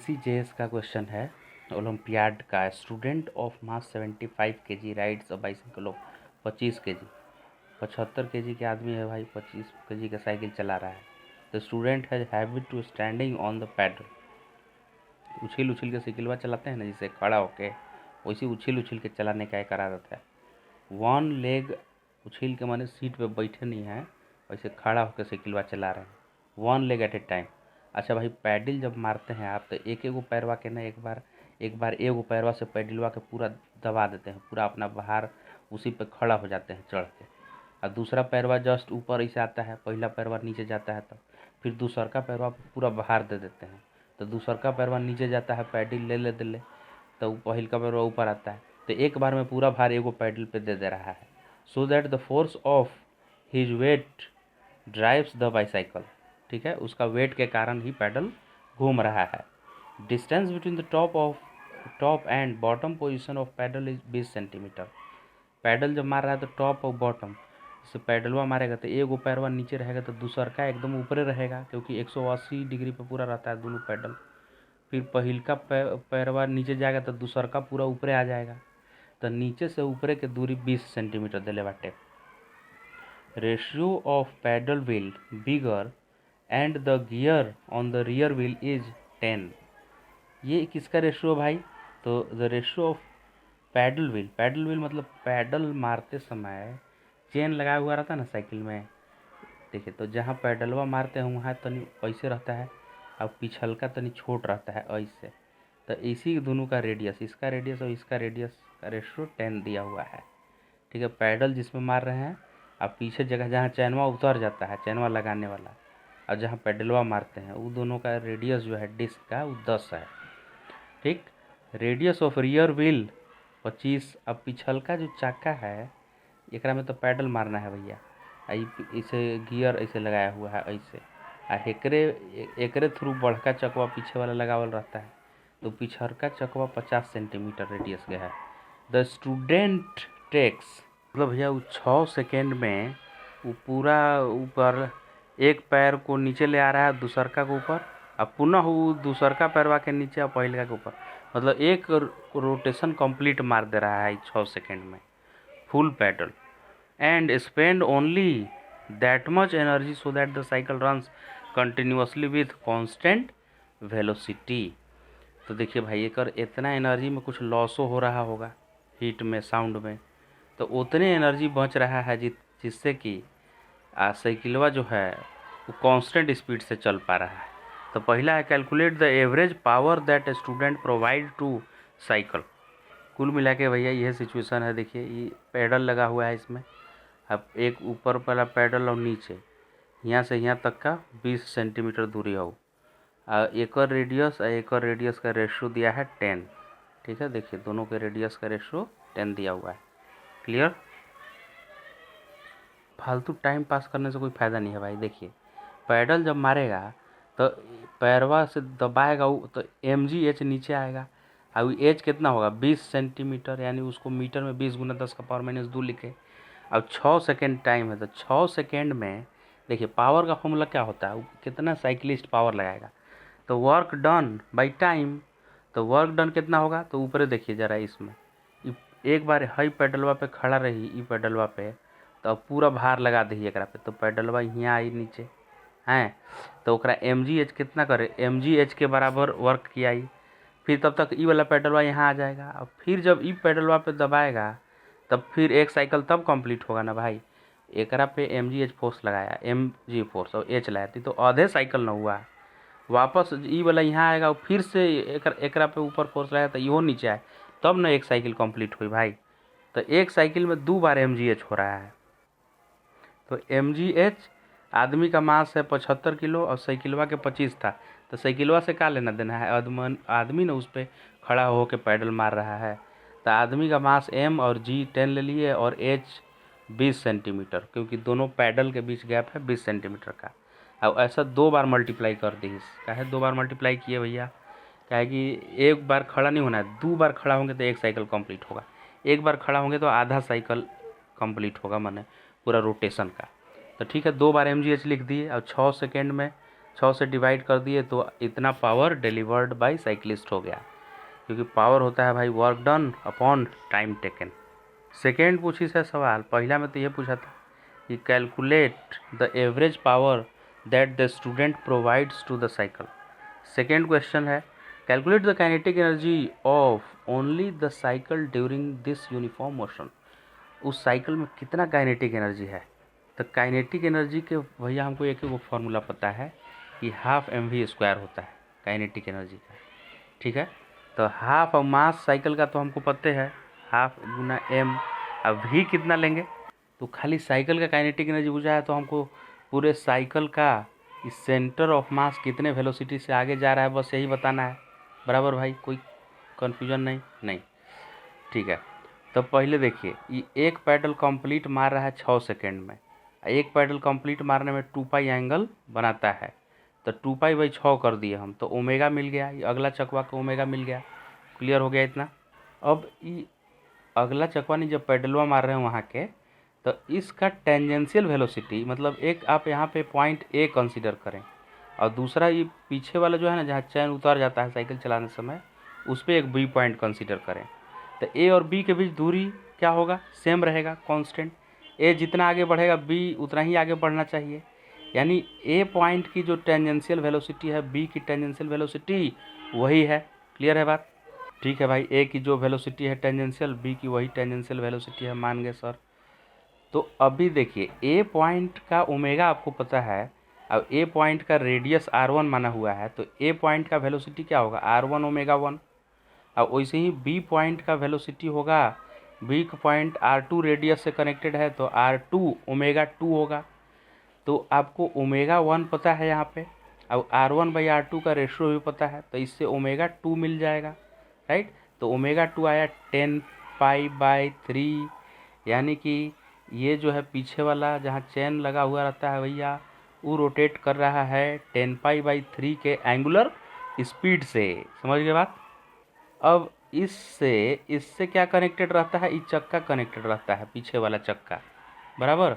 NCJS का question है olympiad का। Student of mass 75 kg rides a bicycle of 25 kg। 75 kg के आदमी है भाई, 25 kg का साइकिल चला रहा है। The student has habit to standing on the pedal. उछिल उछिल के साइकिलवा चलाते हैं ना, जिसे खड़ा होके, वैसे उछिल उछिल के चलाने का एक आदत है। वन लेग उछिल के माने सीट पे बैठे नहीं है, वैसे खड़ा होकर साइकिलवा चला रहे हैं, one leg at A time. अच्छा भाई, पैडल जब मारते हैं आप तो एक एगो पैरवा के ना एक बार एगो पैरवा से पैडलवा के पूरा दबा देते हैं, पूरा अपना बाहर उसी पे खड़ा हो जाते हैं चढ़ के। और दूसरा पैरवा जस्ट ऊपर ऐसे आता है, पहला पैरवा नीचे जाता है, तब फिर दूसर का पैरवा पूरा बाहर दे देते हैं, तो दूसर का पैरवा नीचे जाता है, पैडल ले ले तो पहिल का पैरवा ऊपर आता है। तो एक बार में पूरा भार एगो पैडल पे दे रहा है, सो that the force of his weight drives the bicycle. ठीक है, उसका वेट के कारण ही पैडल घूम रहा है। Distance between the top and bottom position of pedal is 20 centimetre. Pedal जब मार रहा है तो टॉप और बॉटम, जैसे पैडलवा मारेगा तो एगो पैरवा नीचे रहेगा तो दूसर का एकदम ऊपरे रहेगा, क्योंकि 180 डिग्री पे पूरा रहता है दोनों पैडल। फिर पहिल का पैरवा नीचे जाएगा तो दूसर का पूरा ऊपरे आ जाएगा, तो नीचे से ऊपरे के दूरी 20 सेंटीमीटर दिले बाटे। Ratio of pedal wheel bigger and the gear on the rear wheel is 10। ये किसका रेशियो भाई? तो the ratio of pedal wheel मतलब पैडल मारते समय चेन लगाया हुआ रहता है ना साइकिल में। देखिए, तो जहाँ पैडलवा मारते हैं वहाँ तनी ऐसे रहता है और पिछल का तनी छोट रहता है ऐसे। तो इसी दोनों का रेडियस, इसका रेडियस और इसका रेडियस का रेशियो 10 दिया हुआ है। ठीक है, पैडल जिसमें मार रहे हैं अब पीछे जगह जहाँ चैनवा उतर जाता है, चैनवा लगाने वाला, और जहाँ पेडलवा मारते हैं वो दोनों का रेडियस जो है डिस्क का वो 10 है। ठीक, रेडियस ऑफ रियर व्हील 25। अब पिछल का जो चक्का है एकरा में तो पैडल मारना है भैया, इसे गियर ऐसे लगाया हुआ है ऐसे, आ एकरे थ्रू बड़का चकवा पीछे वाला लगावल रहता है, तो पिछड़का चकवा 50 सेंटीमीटर रेडियस के है। द स्टूडेंट टेक्स, मतलब भैया वो 6 सेकेंड में वो पूरा ऊपर एक पैर को नीचे ले आ रहा है दूसरका के ऊपर, अब पुनः वो दूसरका पैरवा के नीचे और पहिलका के ऊपर, मतलब एक रोटेशन कंप्लीट मार दे रहा है 6 सेकेंड में full pedal. And spend only that much energy so that the cycle runs continuously with constant velocity. तो देखिए भाई, एक इतना एनर्जी में कुछ लॉसो हो रहा होगा, हीट में, साउंड में, तो उतने एनर्जी बच रहा है जिससे कि साइकिलवा जो है वो कांस्टेंट स्पीड से चल पा रहा है। तो पहला है calculate the average power that a student provide to cycle. कुल मिला के भैया यह सिचुएशन है। देखिए, ये पैडल लगा हुआ है इसमें, अब एक ऊपर वाला पैडल और नीचे यहाँ से यहाँ तक का 20 सेंटीमीटर दूरी हो, एक और रेडियस का रेशियो दिया है 10। ठीक है, देखिए दोनों के रेडियस का रेशियो 10 दिया हुआ है। क्लियर? फालतू टाइम पास करने से कोई फ़ायदा नहीं है भाई। देखिए, पैडल जब मारेगा तो पैरवा से दबाएगा तो mgh नीचे आएगा, और एच कितना होगा 20 सेंटीमीटर, यानी उसको मीटर में 20 × 10⁻2 लिखे। अब 6 सेकेंड टाइम है, तो 6 सेकेंड में देखिए पावर का फॉर्मूला क्या होता है, कितना साइकिलिस्ट पावर लगाएगा, तो वर्क डन बाई टाइम। तो वर्क डन कितना होगा, तो ऊपर देखिए ज़रा इसमें, एक बार हाई पैडलवा पे खड़ा रही ई पैडलवा पे, तो अब पूरा भार लगा दी एकरा पे, तो पैडलवा यहाँ आई नीचे हैं, तो ओकरा mgh कितना करे, mgh के बराबर वर्क किया आई। फिर तब तक ई वाला पैडलवा यहाँ आ जाएगा, अब फिर जब ई पैडलवा पे दबाएगा तब फिर एक साइकिल तब कंप्लीट होगा ना भाई। एकरा पे mgh फोर्स लगाया, mg फोर्स और h लगाती, तो आधे साइकिल ना हुआ, वापस ई वाला यहाँ आएगा और फिर से एकरा पे ऊपर फोर्स लगाया तो इहो नीचे आए, तब ना एक साइकिल कंप्लीट हुई भाई। तो एक साइकिल में 2 बार mgh हो रहा है। तो mgh, आदमी का मास है 75 किलो और साइकिलवा के 25 था, तो साइकिलवा से क्या लेना देना है, आदमी ने उस पर खड़ा होकर पैडल मार रहा है, तो आदमी का मास m और g 10 ले लिए और h 20 सेंटीमीटर, क्योंकि दोनों पैडल के बीच गैप है 20 सेंटीमीटर का। अब ऐसा 2 बार मल्टीप्लाई कर दी, क्या है 2 बार मल्टीप्लाई किए भैया, क्या है कि एक बार खड़ा नहीं होना है, 2 बार खड़ा होंगे तो एक साइकिल कंप्लीट होगा, एक बार खड़ा होंगे तो आधा साइकिल कंप्लीट होगा, माने पूरा रोटेशन का। तो ठीक है, 2 बार mgh लिख दिए। और 6 सेकेंड में 6 से डिवाइड कर दिए तो इतना पावर डिलीवर्ड बाय साइकिलिस्ट हो गया, क्योंकि पावर होता है भाई work done upon time taken. Second पूछी से सवाल, पहला में तो ये पूछा था कि calculate the average power that the student provides to the cycle. Second question है calculate the kinetic energy of only the cycle during this uniform motion. उस साइकिल में कितना काइनेटिक एनर्जी है। तो काइनेटिक एनर्जी के भैया हमको एक ही वो फार्मूला पता है कि हाफ mv² होता है काइनेटिक एनर्जी का, ठीक है। तो हाफ ऑफ मास साइकिल का तो हमको पता है, हाफ गुना m। अब v कितना लेंगे, तो खाली साइकिल का काइनेटिक एनर्जी पूछा है तो हमको पूरे साइकिल का इस सेंटर ऑफ मास कितने वेलोसिटी से आगे जा रहा है बस यही बताना है, बराबर भाई, कोई कन्फ्यूजन नहीं, ठीक है। तो पहले देखिए ये एक पैडल कंप्लीट मार रहा है 6 सेकेंड में, एक पैडल कंप्लीट मारने में 2 पाई एंगल बनाता है, तो 2 पाई बाई 6 कर दिए हम, तो ओमेगा मिल गया, ये अगला चकवा का ओमेगा मिल गया। क्लियर हो गया इतना। अब ये अगला चकवा नहीं जब पैडलवा मार रहे हैं वहाँ के, तो इसका टेंजेंशियल वेलोसिटी, मतलब एक आप यहाँ पे पॉइंट ए कंसीडर करें और दूसरा ये पीछे वाला जो है ना जहाँ चैन उतार जाता है साइकिल चलाने समय, उस पर एक बी पॉइंट कंसीडर करें। तो ए और बी के बीच दूरी क्या होगा, सेम रहेगा, कांस्टेंट। ए जितना आगे बढ़ेगा बी उतना ही आगे बढ़ना चाहिए, यानी ए पॉइंट की जो टेंजेंशियल वेलोसिटी है बी की टेंजेंशियल वेलोसिटी वही है। क्लियर है बात, ठीक है भाई। ए की जो वेलोसिटी है टेंजेंशियल, बी की वही टेंजेंशियल वेलोसिटी है, मान गए सर। तो अभी देखिए ए पॉइंट का ओमेगा आपको पता है, अब ए पॉइंट का रेडियस r1 माना हुआ है, तो ए पॉइंट का वेलोसिटी क्या होगा r1 ओमेगा 1। अब वैसे ही बी पॉइंट का वेलोसिटी होगा, बी पॉइंट r2 रेडियस से कनेक्टेड है तो r2 ओमेगा 2 होगा। तो आपको ओमेगा 1 पता है यहाँ पे, अब r1 बाई r2 का रेशियो भी पता है, तो इससे ओमेगा 2 मिल जाएगा, राइट। तो ओमेगा 2 आया 10 पाई बाई 3, यानी कि ये जो है पीछे वाला जहाँ चेन लगा हुआ रहता है भैया वो रोटेट कर रहा है 10 पाई बाई 3 के एंगुलर स्पीड से। समझ गए बात। अब इससे क्या कनेक्टेड रहता है, इस चक्का कनेक्टेड रहता है, पीछे वाला चक्का, बराबर।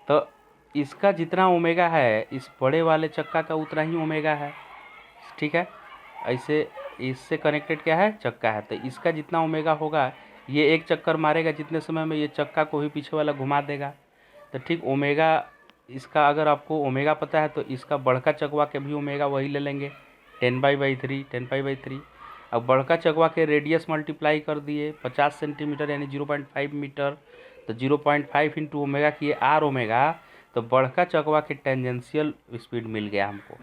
तो इसका जितना ओमेगा है इस बड़े वाले चक्का का उतना ही ओमेगा है, ठीक है। ऐसे इससे कनेक्टेड क्या है, चक्का है, तो इसका जितना ओमेगा होगा ये एक चक्कर मारेगा जितने समय में ये चक्का को ही पीछे वाला घुमा देगा। तो ठीक ओमेगा इसका अगर आपको ओमेगा पता है तो इसका बड़का चकवा के भी ओमेगा वही ले लेंगे 10 बाई 3। अब बड़का चकवा के रेडियस मल्टीप्लाई कर दिए 50 सेंटीमीटर यानी 0.5 मीटर, तो 0.5 इंटू ओमेगा किए आर ओमेगा, तो बड़का चकवा के टेंजेंशियल स्पीड मिल गया हमको।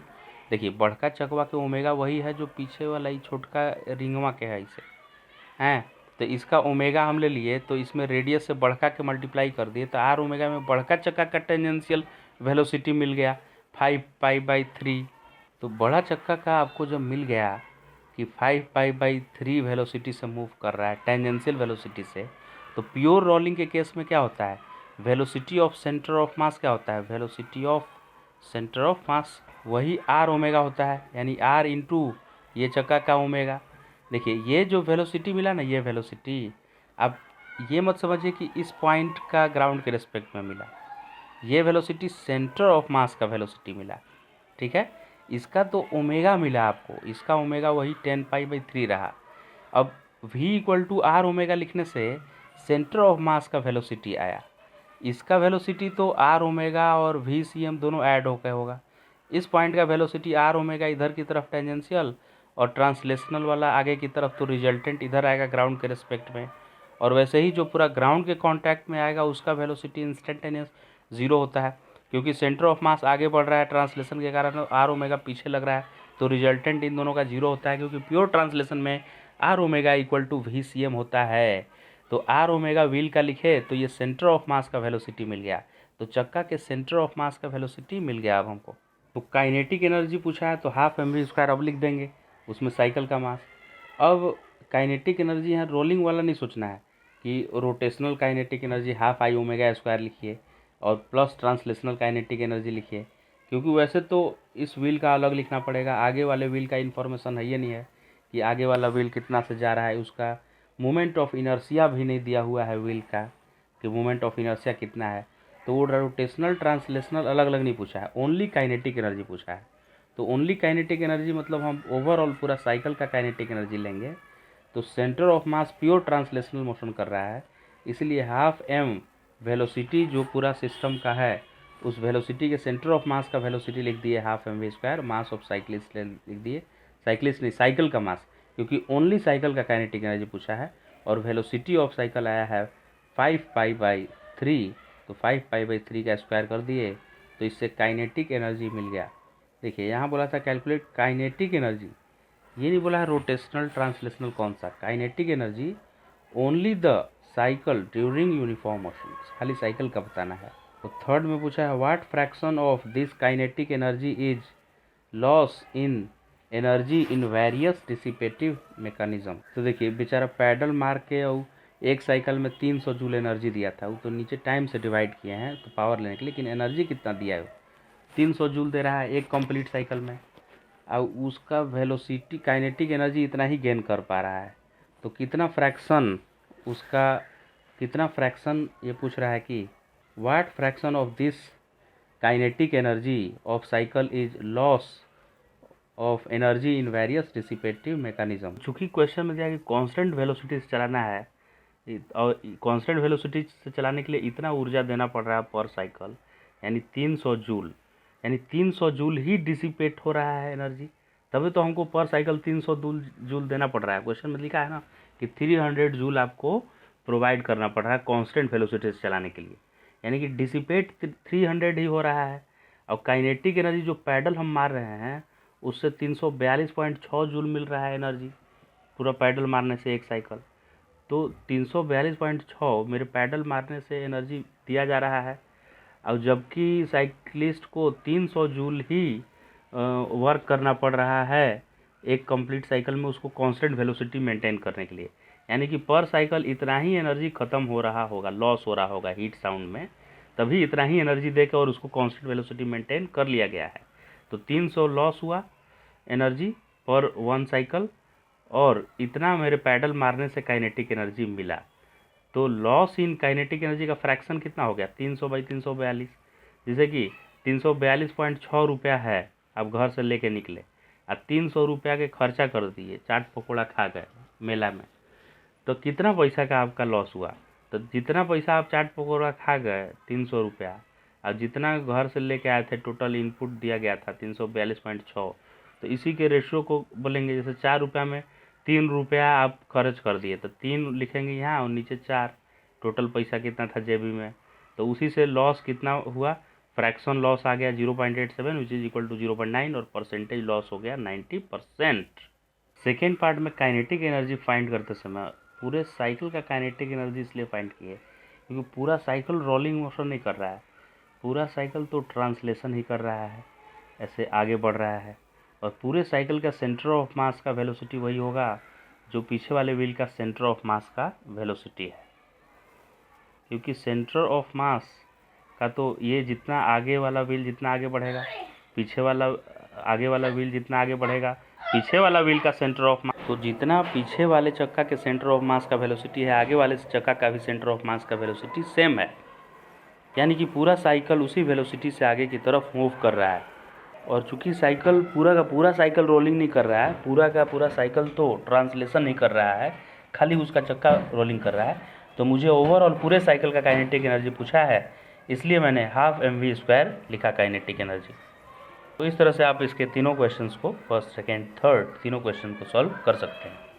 देखिए बड़का चकवा के ओमेगा वही है जो पीछे वाला ही छोटका रिंगवा के है इसे हैं, तो इसका ओमेगा हम ले लिए, तो इसमें रेडियस से बड़का के मल्टीप्लाई कर दिए, तो आर ओमेगा में बड़का चक्का का टेंजेंशियल वेलोसिटी मिल गया 5 पाई बाई 3। तो बड़ा चक्का का आपको जब मिल गया कि 5 पाई बाई 3 वेलोसिटी से मूव कर रहा है टेंजेंशियल वेलोसिटी से, तो प्योर रोलिंग के केस में क्या होता है, velocity of centre of mass क्या होता है, velocity of centre of mass वही आर ओमेगा होता है, यानी आर इंटू ये चक्का का ओमेगा। देखिए ये जो वेलोसिटी मिला ना, ये वेलोसिटी, अब ये मत समझिए कि इस पॉइंट का ग्राउंड के रिस्पेक्ट में मिला, ये वेलोसिटी सेंटर ऑफ मास का वेलोसिटी मिला, ठीक है। इसका तो ओमेगा मिला आपको, इसका ओमेगा वही 10 पाई बाई 3 रहा। अब v equal to r omega लिखने से सेंटर ऑफ मास का वेलोसिटी आया, इसका वेलोसिटी तो आर ओमेगा और वी सी एम दोनों ऐड होकर होगा। इस पॉइंट का वेलोसिटी आर ओमेगा इधर की तरफ टेंजेंशियल और ट्रांसलेशनल वाला आगे की तरफ, तो रिजल्टेंट इधर आएगा ग्राउंड के रिस्पेक्ट में। और वैसे ही जो पूरा ग्राउंड के कांटेक्ट में आएगा उसका वेलोसिटी इंस्टेंटेनियस 0 होता है, क्योंकि सेंटर ऑफ मास आगे बढ़ रहा है ट्रांसलेशन के कारण, आर ओमेगा पीछे लग रहा है, तो रिजल्टेंट इन दोनों का 0 होता है, क्योंकि प्योर ट्रांसलेशन में r omega equal to v c m होता है। तो आर ओमेगा व्हील का लिखे तो ये सेंटर ऑफ मास का वेलोसिटी मिल गया, तो चक्का के सेंटर ऑफ मास का वेलोसिटी मिल गया अब हमको। तो काइनेटिक एनर्जी पूछा है तो हाफ mv² अब लिख देंगे, उसमें साइकिल का मास। अब काइनेटिक एनर्जी यहाँ रोलिंग वाला नहीं सोचना है कि rotational kinetic energy half I omega square लिखिए और प्लस ट्रांसलेशनल काइनेटिक एनर्जी लिखिए, क्योंकि वैसे तो इस व्हील का अलग लिखना पड़ेगा, आगे वाले व्हील का इन्फॉर्मेशन है ये नहीं है कि आगे वाला व्हील कितना से जा रहा है, उसका मोमेंट ऑफ इनर्शिया भी नहीं दिया हुआ है व्हील का कि मोमेंट ऑफ इनर्शिया कितना है, तो वो रोटेशनल ट्रांसलेशनल अलग अलग नहीं पूछा है, ओनली काइनेटिक एनर्जी पूछा है। तो ओनली काइनेटिक एनर्जी मतलब हम ओवरऑल पूरा साइकिल का काइनेटिक एनर्जी लेंगे। तो centre of mass pure translational motion कर रहा है, इसलिए हाफ एम वेलोसिटी जो पूरा सिस्टम का है, उस वेलोसिटी के सेंटर ऑफ मास का वेलोसिटी लिख दिए half m v square, mass of cyclist लिख दिए, साइक्लिस्ट नहीं साइकिल का मास, क्योंकि ओनली साइकिल का काइनेटिक एनर्जी पूछा है। और वेलोसिटी ऑफ साइकिल आया है 5π/3, तो 5π/3 का स्क्वायर कर दिए, तो इससे काइनेटिक एनर्जी मिल गया। देखिए यहाँ बोला था कैलकुलेट काइनेटिक एनर्जी, ये नहीं बोला है रोटेशनल ट्रांसलेशनल कौन सा, kinetic energy only the cycle during uniform motion, खाली साइकिल का बताना है। तो थर्ड में पूछा है what fraction of this kinetic energy is loss in energy in various dissipative mechanism. तो देखिए बेचारा पैडल मार के और एक साइकिल में 300 जूल एनर्जी दिया था, वो तो नीचे टाइम से डिवाइड किए हैं तो पावर लेने के लिए, लेकिन एनर्जी कितना दिया है, 300 जूल दे रहा है एक कंप्लीट साइकिल में, और उसका वेलोसिटी काइनेटिक एनर्जी इतना ही गेन कर पा रहा है। तो कितना फ्रैक्शन उसका, कितना फ्रैक्शन ये पूछ रहा है कि what fraction of this kinetic energy of cycle is loss of energy in various dissipative mechanism. चूँकि क्वेश्चन में दिया कि कांस्टेंट वेलोसिटी से चलाना है, और कांस्टेंट वेलोसिटी से चलाने के लिए इतना ऊर्जा देना पड़ रहा है पर साइकिल, यानी 300 जूल, यानी 300 जूल ही डिसिपेट हो रहा है एनर्जी, तभी तो हमको पर साइकिल 300 जूल देना पड़ रहा है। क्वेश्चन में लिखा है ना कि 300 जूल आपको प्रोवाइड करना पड़ रहा है कांस्टेंट वेलोसिटी से चलाने के लिए, यानी कि डिसिपेट 300 ही हो रहा है। और काइनेटिक एनर्जी जो पैडल हम मार रहे हैं उससे 342.6 जूल मिल रहा है एनर्जी पूरा पैडल मारने से एक साइकिल, तो 342.6 मेरे पैडल मारने से एनर्जी दिया जा रहा है। और जबकि साइकिलिस्ट को 300 जूल ही वर्क करना पड़ रहा है एक कंप्लीट साइकिल में उसको कांस्टेंट वेलोसिटी मेंटेन करने के लिए, यानी कि पर साइकिल इतना ही एनर्जी ख़त्म हो रहा होगा, लॉस हो रहा होगा हीट साउंड में, तभी इतना ही एनर्जी देकर और उसको कांस्टेंट वेलोसिटी मेंटेन कर लिया गया है। तो 300 लॉस हुआ एनर्जी पर वन साइकिल, और इतना मेरे पैडल मारने से काइनेटिक एनर्जी मिला। तो लॉस इन काइनेटिक एनर्जी का फ्रैक्शन कितना हो गया 300/342, जैसे कि 342.6 रुपया है, आप घर से लेके निकले और 300 रुपया के खर्चा कर दिए, चाट पकौड़ा खा गए मेला में, तो कितना पैसा का आपका लॉस हुआ। तो जितना पैसा आप चाट पकौड़ा खा गए 300 रुपया, और जितना घर से लेके आए थे टोटल इनपुट दिया गया था 342.6, तो इसी के रेशियो को बोलेंगे। जैसे 4 रुपया में 3 रुपया आप खर्च कर दिए, तो 3 लिखेंगे यहाँ और नीचे 4, टोटल पैसा कितना था जेबी में, तो उसी से लॉस कितना हुआ, फ्रैक्शन लॉस आ गया 0.87 विच इज इक्वल टू 0.9, और परसेंटेज लॉस हो गया 90%। सेकेंड पार्ट में काइनेटिक एनर्जी फाइंड करते समय पूरे साइकिल का काइनेटिक एनर्जी इसलिए फाइंड किए क्योंकि पूरा साइकिल रोलिंग मोशन नहीं कर रहा है, पूरा साइकिल तो ट्रांसलेशन ही कर रहा है, ऐसे आगे बढ़ रहा है। और पूरे साइकिल का सेंटर ऑफ मास का वेलोसिटी वही होगा जो पीछे वाले व्हील का सेंटर ऑफ मास का वेलोसिटी है, क्योंकि सेंटर ऑफ मास का तो ये जितना आगे वाला व्हील जितना आगे बढ़ेगा, पीछे वाला आगे वाला व्हील जितना आगे बढ़ेगा, पीछे वाला व्हील का सेंटर ऑफ मास, तो जितना पीछे वाले चक्का के सेंटर ऑफ मास का वेलोसिटी है, आगे वाले चक्का का भी सेंटर ऑफ मास का वेलोसिटी सेम है, यानी कि पूरा साइकिल उसी वेलोसिटी से आगे की तरफ मूव कर रहा है। और चूंकि साइकिल पूरा का पूरा साइकिल रोलिंग नहीं कर रहा है, पूरा का पूरा साइकिल तो ट्रांसलेशन नहीं कर रहा है, खाली उसका चक्का रोलिंग कर रहा है, तो मुझे ओवरऑल पूरे साइकिल का काइनेटिक एनर्जी पूछा है, इसलिए मैंने हाफ mv² लिखा काइनेटिक एनर्जी। तो इस तरह से आप इसके तीनों क्वेश्चंस को, फर्स्ट सेकेंड थर्ड तीनों क्वेश्चन को सॉल्व कर सकते हैं।